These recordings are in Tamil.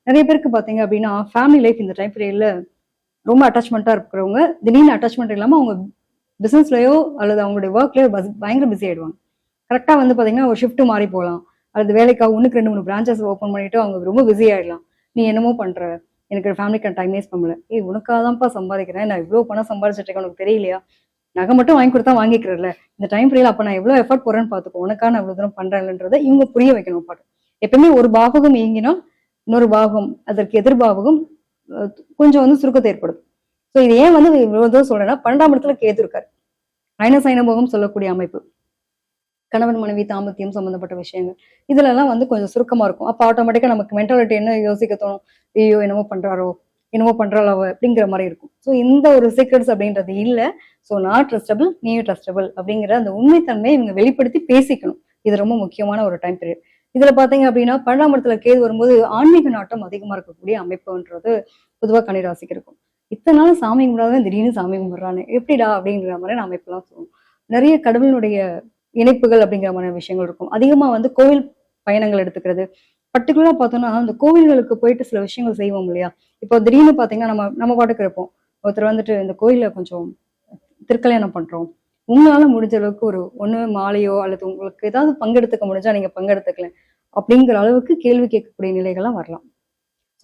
நிறைய பேருக்கு பாத்தீங்க அப்படின்னா ஃபேமிலி லைஃப் இந்த டைம் பீரியட்ல ரொம்ப அட்டாச்மெண்ட்டா இருக்கிறவங்க திடீர்னு அட்டாச்மெண்ட் இல்லாம அவங்க பிசினஸ்லயோ அல்லது அவங்களுடைய ஒர்க்லயோ பயங்கர பிஸி ஆயிடுவாங்க. கரெக்டா வந்து பாத்தீங்கன்னா ஒரு ஷிஃப்ட் மாறி போகலாம், அல்லது வேலைக்காக ஒண்ணுக்கு 2 3 பிரான்ச்சஸ் ஓப்பன் பண்ணிட்டு அவங்க ரொம்ப பிஸி ஆயிடலாம். நீ என்னமோ பண்ற, எனக்கு ஃபேமிலிக்கு டைம் வேஸ்ட் பண்ணல. உனக்காக தான்ப்பா சம்பாதிக்கிறேன், நான் இவ்வளவு பணம் சம்பாதிச்சிட்டு இருக்கேன், உனக்கு தெரியலையா? நகை மட்டும் வாங்கி கொடுத்தா வாங்கிக்கிறல, இந்த டைம் பீரியட் அப்ப நான் எவ்வளவு எஃபர்ட் போறேன்னு பாத்துக்கோ, உனக்காக நான் இவ்வளவு தூரம் பண்றேன்றதை இவங்க புரிய வைக்கணும். பாட்டு எப்பவுமே ஒரு பாவகம் இயங்கினா இன்னொரு பாவகம் அதற்கு எதிர்பாவகம் கொஞ்சம் வந்து சுருக்கத்தை ஏற்படுது. ஸோ இது ஏன் வந்து இவ்வளவு தூரம் சொல்றேன்னா 12ஆம் இடத்துல கேது இருக்காரு. அயனசைனபோகம் சொல்லக்கூடிய அமைப்பு, கணவன் மனைவி தாம்பத்தியம் சம்பந்தப்பட்ட விஷயங்கள் இதுல எல்லாம் வந்து கொஞ்சம் சுருக்கமா இருக்கும். அப்ப ஆட்டோமேட்டிக்கா நமக்கு மென்டாலிட்டி என்ன யோசிக்க தோணும், ஐயோ என்னமோ பண்றாரோ என்னமோ பண்றாளோ அப்படிங்கிற மாதிரி இருக்கும். ஸோ இந்த ஒரு சீக்ரெட்ஸ் அப்படின்றது இல்லை. ஸோ நான் ட்ரஸ்டபிள், நீயும் ட்ரஸ்டபிள் அப்படிங்கிற அந்த உண்மைத்தன்மையை இவங்க வெளிப்படுத்தி பேசிக்கணும். இது ரொம்ப முக்கியமான ஒரு டைம் பீரியட். இதுல பாத்தீங்க அப்படின்னா 12ஆம் இடத்துல கேது வரும்போது ஆன்மீக நாட்டம் அதிகமா இருக்கக்கூடிய அமைப்புன்றது பொதுவா கன்னிராசிக்கு இருக்கும். இத்தனை நாள் சாமி கும்பிடாதான் திடீர்னு சாமி கும்பிடுறானே எப்படிடா அப்படிங்கிற மாதிரி நான் அமைப்பெல்லாம் சொல்லுவோம். நிறைய கடவுளுடைய இணைப்புகள் அப்படிங்கிற மாதிரி விஷயங்கள் இருக்கும். அதிகமா வந்து கோவில் பயணங்கள் எடுத்துக்கிறது. பர்டிகுலரா பார்த்தோம்னா அந்த கோவில்களுக்கு போயிட்டு சில விஷயங்கள் செய்வோம் இல்லையா? இப்போ திடீர்னு பாத்தீங்கன்னா நம்ம பாட்டுக்கு இருப்போம். ஒருத்தர் வந்துட்டு இந்த கோயில கொஞ்சம் திருக்கல்யாணம் பண்றோம், உங்களால முடிஞ்ச அளவுக்கு ஒரு ஒண்ணு மாலையோ அல்லது உங்களுக்கு ஏதாவது பங்கெடுத்துக்க முடிஞ்சா நீங்க பங்கெடுத்துக்கல அப்படிங்கிற அளவுக்கு கேள்வி கேட்கக்கூடிய நிலைகள்லாம் வரலாம்.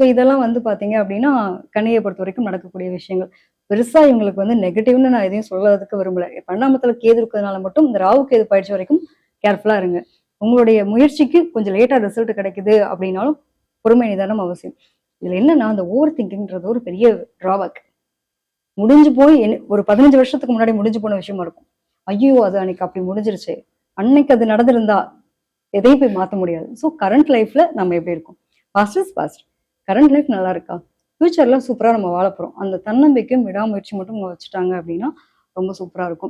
ஸோ இதெல்லாம் வந்து பாத்தீங்க அப்படின்னா கன்னியை பொறுத்த வரைக்கும் நடக்கக்கூடிய விஷயங்கள். பெருசா இவங்களுக்கு வந்து நெகட்டிவ்னு நான் எதையும் சொல்றதுக்கு விரும்பல. 12ஆம் இடத்துல கேது இருக்கிறதுனால மட்டும் இந்த ராகு கேது பயிற்சி வரைக்கும் கேர்ஃபுல்லா இருங்க. உங்களுடைய முயற்சிக்கு கொஞ்சம் லேட்டா ரிசல்ட் கிடைக்குது அப்படின்னாலும் பொறுமை நிதானம் அவசியம். இதுல என்னன்னா அந்த ஓவர் திங்கிங்ன்றது ஒரு பெரிய டிராபேக். முடிஞ்சு போய் ஒரு 15 வருஷத்துக்கு முன்னாடி முடிஞ்சு போன விஷயமா இருக்கும். ஐயோ அது அன்னைக்கு அப்படி முடிஞ்சிருச்சு, அன்னைக்கு அது நடந்திருந்தா எதையும் போய் மாற்ற முடியாது. ஸோ கரண்ட் லைஃப்ல நம்ம எப்படி இருக்கும், past is past. Current life நல்லா இருக்கா, ஃபியூச்சர்ல சூப்பரா நம்ம வாழ போறோம். அந்த தன்னம்பிக்கையும் விடாமுயற்சி மட்டும் வச்சுட்டாங்க அப்படின்னா ரொம்ப சூப்பரா இருக்கும்.